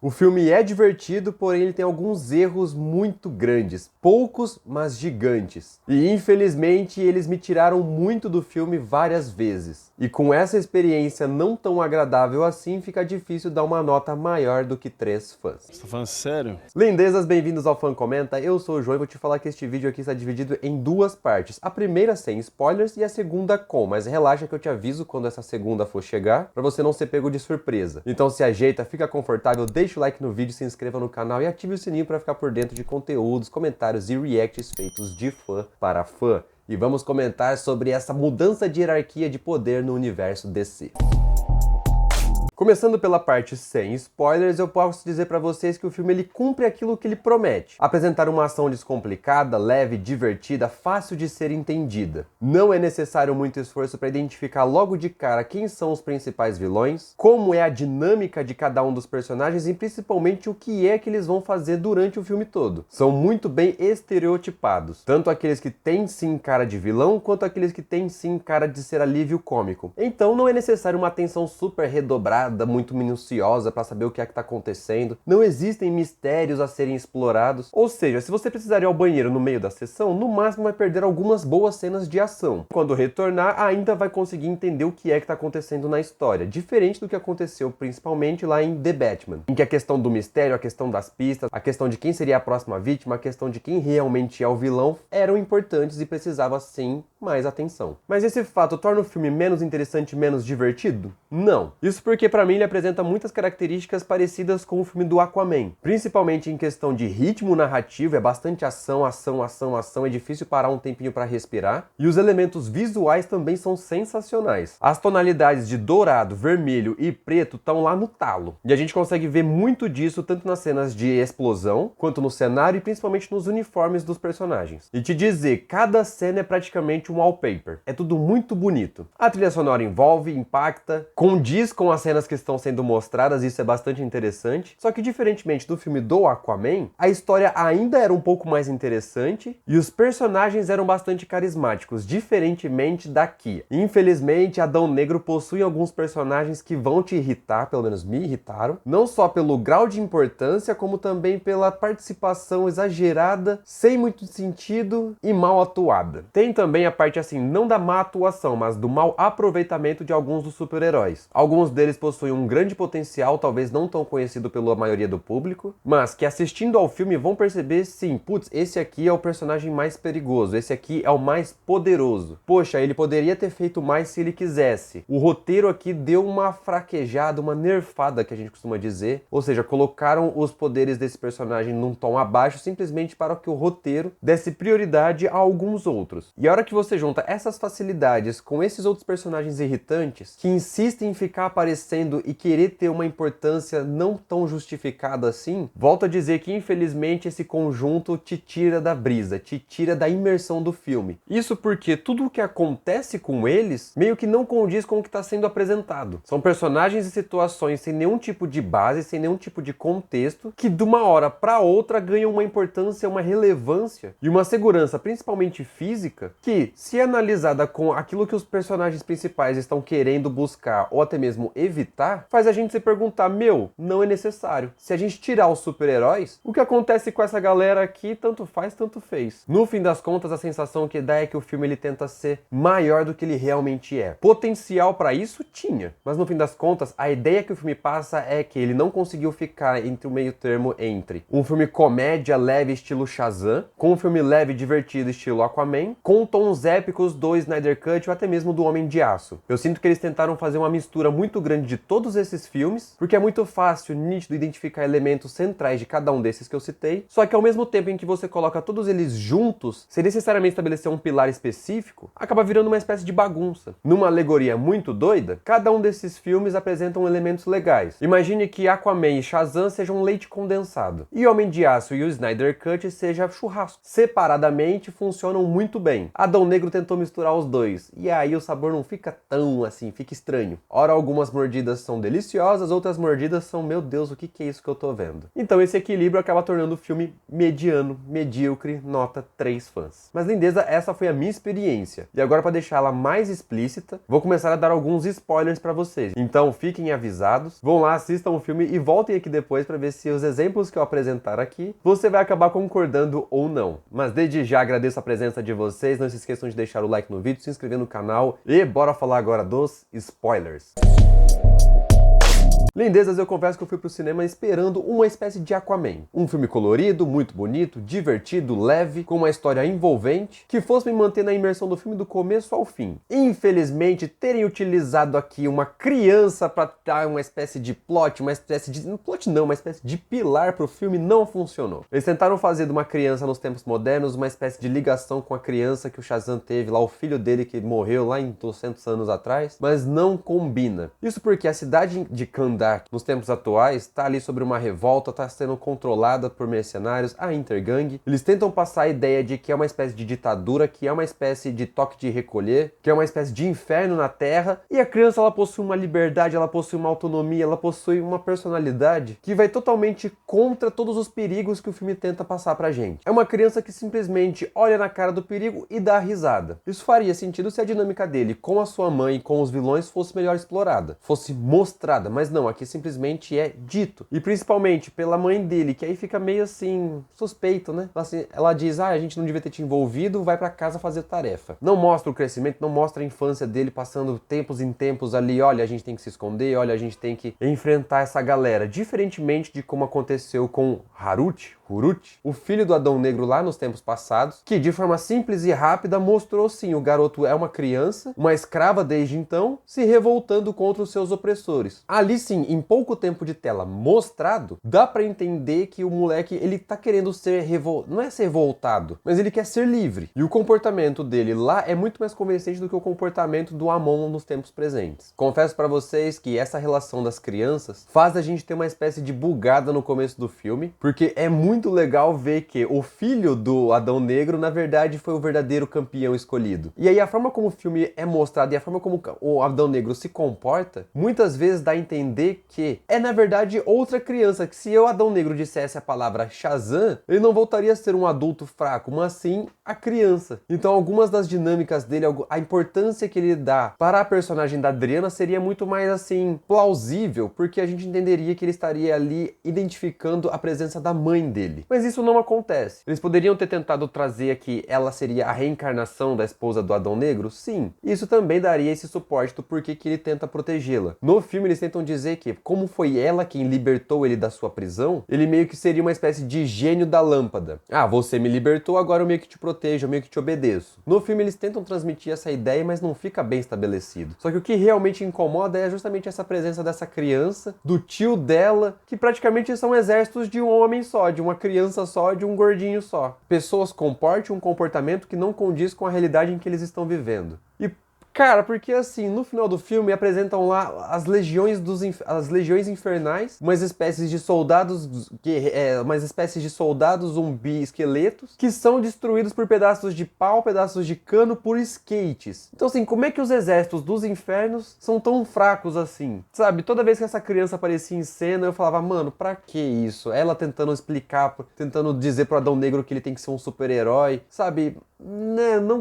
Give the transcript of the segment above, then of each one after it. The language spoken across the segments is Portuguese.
O filme é divertido, porém ele tem alguns erros muito grandes. Poucos, mas gigantes. E infelizmente eles me tiraram muito do filme várias vezes. E com essa experiência não tão agradável assim, fica difícil dar uma nota maior do que 3 fãs. Você tá falando sério? Lindezas, bem-vindos ao Fã Comenta, eu sou o João e vou te falar que este vídeo aqui está dividido em duas partes. A primeira sem spoilers e a segunda com, mas relaxa que eu te aviso quando essa segunda for chegar, pra você não ser pego de surpresa. Então se ajeita, fica confortável, deixa o like no vídeo, se inscreva no canal e ative o sininho para ficar por dentro de conteúdos, comentários e reacts feitos de fã para fã. E vamos comentar sobre essa mudança de hierarquia de poder no universo DC. Começando pela parte sem spoilers, eu posso dizer pra vocês que o filme ele cumpre aquilo que ele promete. Apresentar uma ação descomplicada, leve, divertida, fácil de ser entendida. Não é necessário muito esforço para identificar logo de cara quem são os principais vilões, como é a dinâmica de cada um dos personagens e principalmente o que é que eles vão fazer durante o filme todo. São muito bem estereotipados, tanto aqueles que têm sim cara de vilão, quanto aqueles que têm sim cara de ser alívio cômico. Então não é necessário uma atenção super redobrada, muito minuciosa para saber o que é que tá acontecendo. Não existem mistérios a serem explorados. Ou seja, se você precisar ir ao banheiro no meio da sessão, no máximo vai perder algumas boas cenas de ação. Quando retornar, ainda vai conseguir entender o que é que tá acontecendo na história. Diferente do que aconteceu principalmente lá em The Batman, em que a questão do mistério, a questão das pistas, a questão de quem seria a próxima vítima, a questão de quem realmente é o vilão, eram importantes e precisava sim mais atenção. Mas esse fato torna o filme menos interessante e menos divertido? Não. Isso porque pra mim ele apresenta muitas características parecidas com o filme do Aquaman, principalmente em questão de ritmo narrativo, é bastante ação, ação, ação, ação, é difícil parar um tempinho para respirar, e os elementos visuais também são sensacionais. As tonalidades de dourado, vermelho e preto estão lá no talo, e a gente consegue ver muito disso tanto nas cenas de explosão, quanto no cenário e principalmente nos uniformes dos personagens. E te dizer, cada cena é praticamente um wallpaper, é tudo muito bonito. A trilha sonora envolve, impacta, condiz com as cenas que estão sendo mostradas, isso é bastante interessante. Só que diferentemente do filme do Aquaman, a história ainda era um pouco mais interessante e os personagens eram bastante carismáticos, diferentemente daqui. Infelizmente, Adão Negro possui alguns personagens que vão te irritar, pelo menos me irritaram, não só pelo grau de importância, como também pela participação exagerada, sem muito sentido e mal atuada. Tem também a parte assim, não da má atuação, mas do mau aproveitamento de alguns dos super-heróis. Alguns deles possuem um grande potencial, talvez não tão conhecido pela maioria do público, mas que assistindo ao filme vão perceber sim, putz, esse aqui é o personagem mais perigoso, esse aqui é o mais poderoso. Poxa, ele poderia ter feito mais se ele quisesse. O roteiro aqui deu uma fraquejada, uma nerfada que a gente costuma dizer, ou seja, colocaram os poderes desse personagem num tom abaixo simplesmente para que o roteiro desse prioridade a alguns outros. E a hora que você junta essas facilidades com esses outros personagens irritantes, que insistem em ficar aparecendo e querer ter uma importância não tão justificada assim, volto a dizer que infelizmente esse conjunto te tira da brisa, te tira da imersão do filme. Isso porque tudo o que acontece com eles meio que não condiz com o que está sendo apresentado. São personagens e situações sem nenhum tipo de base, sem nenhum tipo de contexto, que de uma hora para outra ganham uma importância, uma relevância e uma segurança, principalmente física, que, se analisada com aquilo que os personagens principais estão querendo buscar ou até mesmo evitar, faz a gente se perguntar, meu, não é necessário. Se a gente tirar os super-heróis, o que acontece com essa galera aqui, tanto faz, tanto fez. No fim das contas, a sensação que dá é que o filme ele tenta ser maior do que ele realmente é. Potencial para isso tinha, mas no fim das contas, a ideia que o filme passa é que ele não conseguiu ficar entre o meio termo entre um filme comédia leve estilo Shazam, com um filme leve e divertido estilo Aquaman, com tons épicos do Snyder Cut ou até mesmo do Homem de Aço. Eu sinto que eles tentaram fazer uma mistura muito grande de todos esses filmes, porque é muito fácil, nítido, identificar elementos centrais de cada um desses que eu citei, só que ao mesmo tempo em que você coloca todos eles juntos, sem necessariamente estabelecer um pilar específico, acaba virando uma espécie de bagunça. Numa alegoria muito doida, cada um desses filmes apresentam elementos legais. Imagine que Aquaman e Shazam sejam um leite condensado, e Homem de Aço e o Snyder Cut seja churrasco. Separadamente, funcionam muito bem. Adão Negro tentou misturar os dois, e aí o sabor não fica tão assim, fica estranho. Ora algumas mordidas mordidas são deliciosas, outras mordidas são, meu Deus, o que é isso que eu tô vendo? Então esse equilíbrio acaba tornando o filme mediano, medíocre, nota 3 fãs. Mas lindeza, essa foi a minha experiência. E agora, para deixar ela mais explícita, vou começar a dar alguns spoilers para vocês. Então fiquem avisados, vão lá, assistam o filme e voltem aqui depois para ver se os exemplos que eu apresentar aqui, você vai acabar concordando ou não. Mas desde já agradeço a presença de vocês, não se esqueçam de deixar o like no vídeo, se inscrever no canal e bora falar agora dos spoilers. Lindezas, eu confesso que eu fui pro cinema esperando uma espécie de Aquaman. Um filme colorido, muito bonito, divertido, leve, com uma história envolvente, que fosse me manter na imersão do filme do começo ao fim. Infelizmente, terem utilizado aqui uma criança para dar uma espécie de plot, uma espécie de... plot não, uma espécie de pilar pro filme não funcionou. Eles tentaram fazer de uma criança nos tempos modernos uma espécie de ligação com a criança que o Shazam teve lá, o filho dele que morreu lá em 200 anos atrás, mas não combina. Isso porque a cidade de Kahndaq nos tempos atuais está ali sobre uma revolta, está sendo controlada por mercenários, a Intergang. Eles tentam passar a ideia de que é uma espécie de ditadura, que é uma espécie de toque de recolher, que é uma espécie de inferno na Terra, e a criança ela possui uma liberdade, ela possui uma autonomia, ela possui uma personalidade que vai totalmente contra todos os perigos que o filme tenta passar pra gente. É uma criança que simplesmente olha na cara do perigo e dá risada. Isso faria sentido se a dinâmica dele com a sua mãe e com os vilões fosse melhor explorada, fosse mostrada, mas não, aqui simplesmente é dito. E principalmente pela mãe dele, que aí fica meio assim, suspeito, né? Ela diz, a gente não devia ter te envolvido, vai pra casa fazer tarefa. Não mostra o crescimento, não mostra a infância dele passando tempos em tempos ali, olha, a gente tem que se esconder, olha, a gente tem que enfrentar essa galera. Diferentemente de como aconteceu com Hurut, o filho do Adão Negro lá nos tempos passados, que de forma simples e rápida mostrou sim, o garoto é uma criança, uma escrava desde então, se revoltando contra os seus opressores. Ali sim, em pouco tempo de tela mostrado, dá pra entender que o moleque, ele tá querendo ser não é ser revoltado, mas ele quer ser livre. E o comportamento dele lá é muito mais convincente do que o comportamento do Amon nos tempos presentes. Confesso pra vocês que essa relação das crianças faz a gente ter uma espécie de bugada no começo do filme, porque é muito legal ver que o filho do Adão Negro, na verdade, foi o verdadeiro campeão escolhido. E aí a forma como o filme é mostrado e a forma como o Adão Negro se comporta, muitas vezes dá a entender que é, na verdade, outra criança, que se o Adão Negro dissesse a palavra Shazam, ele não voltaria a ser um adulto fraco, mas sim a criança. Então algumas das dinâmicas dele, a importância que ele dá para a personagem da Adriana seria muito mais, assim, plausível, porque a gente entenderia que ele estaria ali identificando a presença da mãe dele. Mas isso não acontece. Eles poderiam ter tentado trazer aqui, ela seria a reencarnação da esposa do Adão Negro? Sim. Isso também daria esse suporte do porquê que ele tenta protegê-la. No filme eles tentam dizer que, como foi ela quem libertou ele da sua prisão, ele meio que seria uma espécie de gênio da lâmpada. Ah, você me libertou, agora eu meio que te protejo, eu meio que te obedeço. No filme eles tentam transmitir essa ideia, mas não fica bem estabelecido. Só que o que realmente incomoda é justamente essa presença dessa criança, do tio dela, que praticamente são exércitos de um homem só, de uma criança só, de um gordinho só. Pessoas comportam um comportamento que não condiz com a realidade em que eles estão vivendo. E cara, porque assim, no final do filme apresentam lá as legiões infernais, umas espécies de soldados zumbi esqueletos que são destruídos por pedaços de pau, pedaços de cano, por skates. Então assim, como é que os exércitos dos infernos são tão fracos assim? Sabe, toda vez que essa criança aparecia em cena, eu falava, mano, pra que isso? Ela tentando explicar, tentando dizer pro Adão Negro que ele tem que ser um super-herói, sabe? Não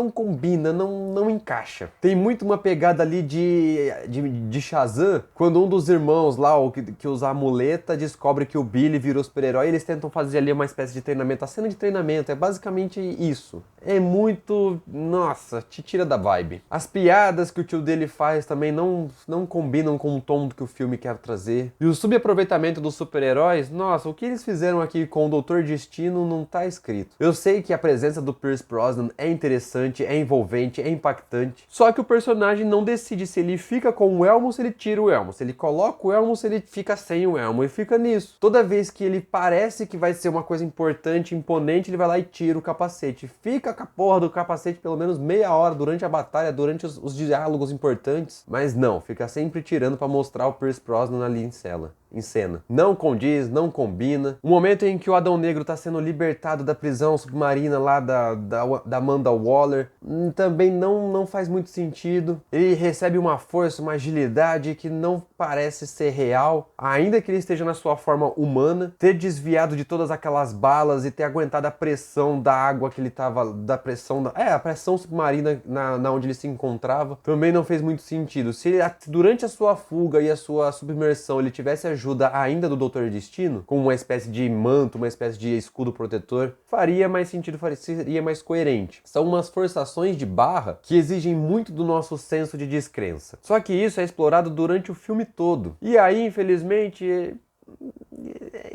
combina, não encaixa. Tem muito uma pegada ali de Shazam, quando um dos irmãos lá, o que usa a muleta, descobre que o Billy virou super-herói, eles tentam fazer ali uma espécie de treinamento. A cena de treinamento é basicamente isso. É muito... nossa, te tira da vibe. As piadas que o tio dele faz também não combinam com o tom que o filme quer trazer. E o subaproveitamento dos super-heróis, nossa, o que eles fizeram aqui com o Doutor Destino não tá escrito. Eu sei que a presença do Pierce Brosnan é interessante, é envolvente, é impactante. Só que o personagem não decide se ele fica com o elmo ou se ele tira o elmo. Se ele coloca o elmo ou se ele fica sem o elmo. E fica nisso. Toda vez que ele parece que vai ser uma coisa importante, imponente, ele vai lá e tira o capacete. Fica com a porra do capacete pelo menos meia hora durante a batalha, durante os diálogos importantes. Mas não, fica sempre tirando pra mostrar o Pierce Brosnan ali em cena. Não condiz, não combina. O momento em que o Adão Negro tá sendo libertado da prisão submarina lá da Amanda Waller também não faz muito sentido. Ele recebe uma força, uma agilidade que não parece ser real, ainda que ele esteja na sua forma humana, ter desviado de todas aquelas balas e ter aguentado a pressão da água que ele tava, da pressão, a pressão submarina na onde ele se encontrava, também não fez muito sentido. Se ele, durante a sua fuga e a sua submersão, ele tivesse ajuda ainda do Doutor Destino, com uma espécie de manto, uma espécie de escudo protetor, faria mais sentido, seria mais coerente. São umas forçações de barra que exigem muito do nosso senso de descrença. Só que isso é explorado durante o filme todo. E aí, infelizmente,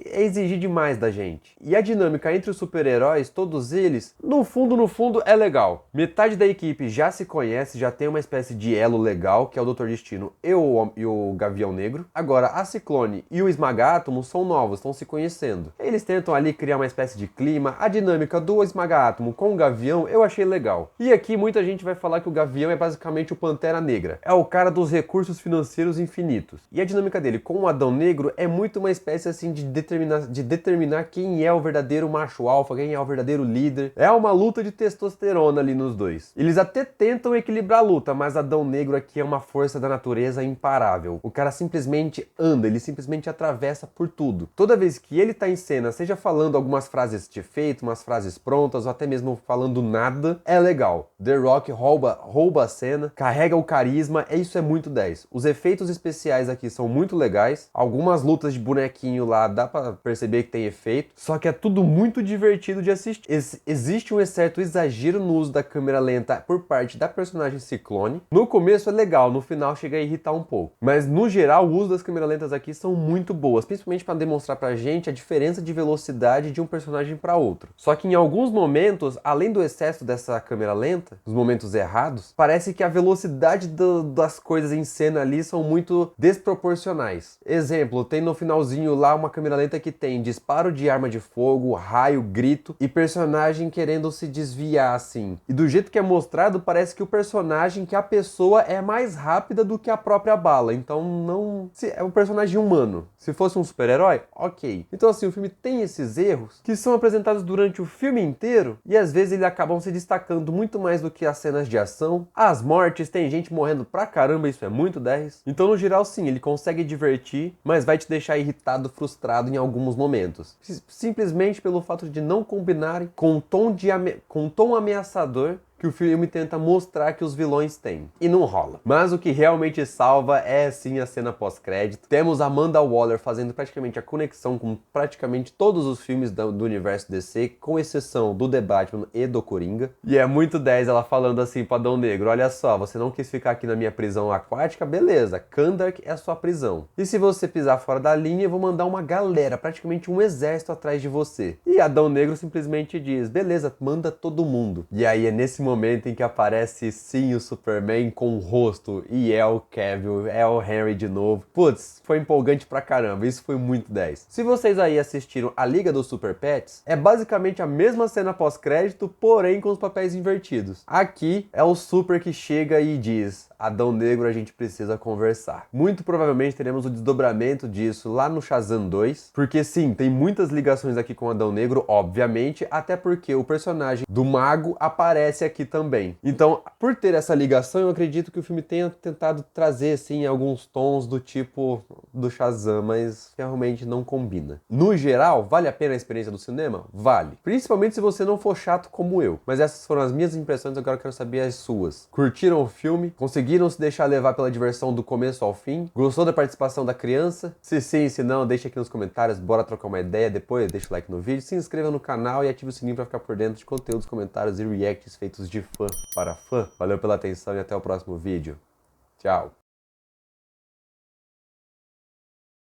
é exigir demais da gente. E a dinâmica entre os super-heróis, todos eles, no fundo, é legal. Metade da equipe já se conhece, já tem uma espécie de elo legal, que é o Doutor Destino e o Gavião Negro. Agora, a Ciclone e o Esmaga-Átomo são novos, estão se conhecendo. Eles tentam ali criar uma espécie de clima. A dinâmica do Esmaga-Átomo com o Gavião eu achei legal. E aqui muita gente vai falar que o Gavião é basicamente o Pantera Negra. É o cara dos recursos financeiros infinitos. E a dinâmica dele com o Adão Negro é muito uma espécie assim de determinar quem é o verdadeiro macho alfa, quem é o verdadeiro líder. É uma luta de testosterona ali nos dois. Eles até tentam equilibrar a luta, mas Adão Negro aqui é uma força da natureza imparável. O cara simplesmente anda, ele simplesmente atravessa por tudo. Toda vez que ele tá em cena, seja falando algumas frases de efeito, umas frases prontas, ou até mesmo falando nada, é legal. The Rock rouba a cena, carrega o carisma, isso é muito 10. Os efeitos especiais aqui são muito legais. Algumas lutas de bonequinho lá, dá pra perceber que tem efeito, só que é tudo muito divertido de assistir. Existe um certo exagero no uso da câmera lenta por parte da personagem Ciclone. No começo é legal, no final chega a irritar um pouco. Mas no geral, o uso das câmeras lentas aqui são muito boas, principalmente para demonstrar pra gente a diferença de velocidade de um personagem para outro. Só que em alguns momentos, além do excesso dessa câmera lenta, os momentos errados, parece que a velocidade das coisas em cena ali são muito desproporcionais. Exemplo, tem no finalzinho lá uma câmera lenta que tem disparo de arma de fogo, raio, grito e personagem querendo se desviar assim. E do jeito que é mostrado, parece que o personagem, que a pessoa é mais rápida do que a própria bala. Então não... é um personagem humano. Se fosse um super-herói, ok. Então assim, o filme tem esses erros que são apresentados durante o filme inteiro e às vezes eles acabam se destacando muito mais do que as cenas de ação. As mortes, tem gente morrendo pra caramba, isso é muito 10. Então no geral sim, ele consegue divertir, mas vai te deixar irritado, frustrado em alguns momentos. Simplesmente pelo fato de não combinarem com um tom ameaçador que o filme tenta mostrar que os vilões têm. E não rola. Mas o que realmente salva é sim a cena pós-crédito. Temos Amanda Waller fazendo praticamente a conexão com praticamente todos os filmes do universo DC, com exceção do The Batman e do Coringa. E é muito 10 ela falando assim para Adão Negro: olha só, você não quis ficar aqui na minha prisão aquática? Beleza, Kahndaq é a sua prisão. E se você pisar fora da linha, eu vou mandar uma galera, praticamente um exército atrás de você. E Adão Negro simplesmente diz: beleza, manda todo mundo. E aí é nesse momento em que aparece sim o Superman com o rosto e é o Cavill, é o Henry de novo. Putz, foi empolgante pra caramba, isso foi muito 10. Se vocês aí assistiram a Liga dos Super Pets, é basicamente a mesma cena pós-crédito, porém com os papéis invertidos. Aqui é o Super que chega e diz: Adão Negro, a gente precisa conversar. Muito provavelmente teremos o desdobramento disso lá no Shazam 2, porque sim, tem muitas ligações aqui com Adão Negro, obviamente, até porque o personagem do Mago aparece aqui também. Então, por ter essa ligação, eu acredito que o filme tenha tentado trazer, assim, alguns tons do tipo do Shazam, mas realmente não combina. No geral, vale a pena a experiência do cinema? Vale. Principalmente se você não for chato como eu. Mas essas foram as minhas impressões, agora eu quero saber as suas. Curtiram o filme? Conseguiram se deixar levar pela diversão do começo ao fim? Gostou da participação da criança? Se sim, se não, deixa aqui nos comentários, bora trocar uma ideia depois, deixa o like no vídeo, se inscreva no canal e ative o sininho para ficar por dentro de conteúdos, comentários e reacts feitos de fã para fã. Valeu pela atenção e até o próximo vídeo. Tchau!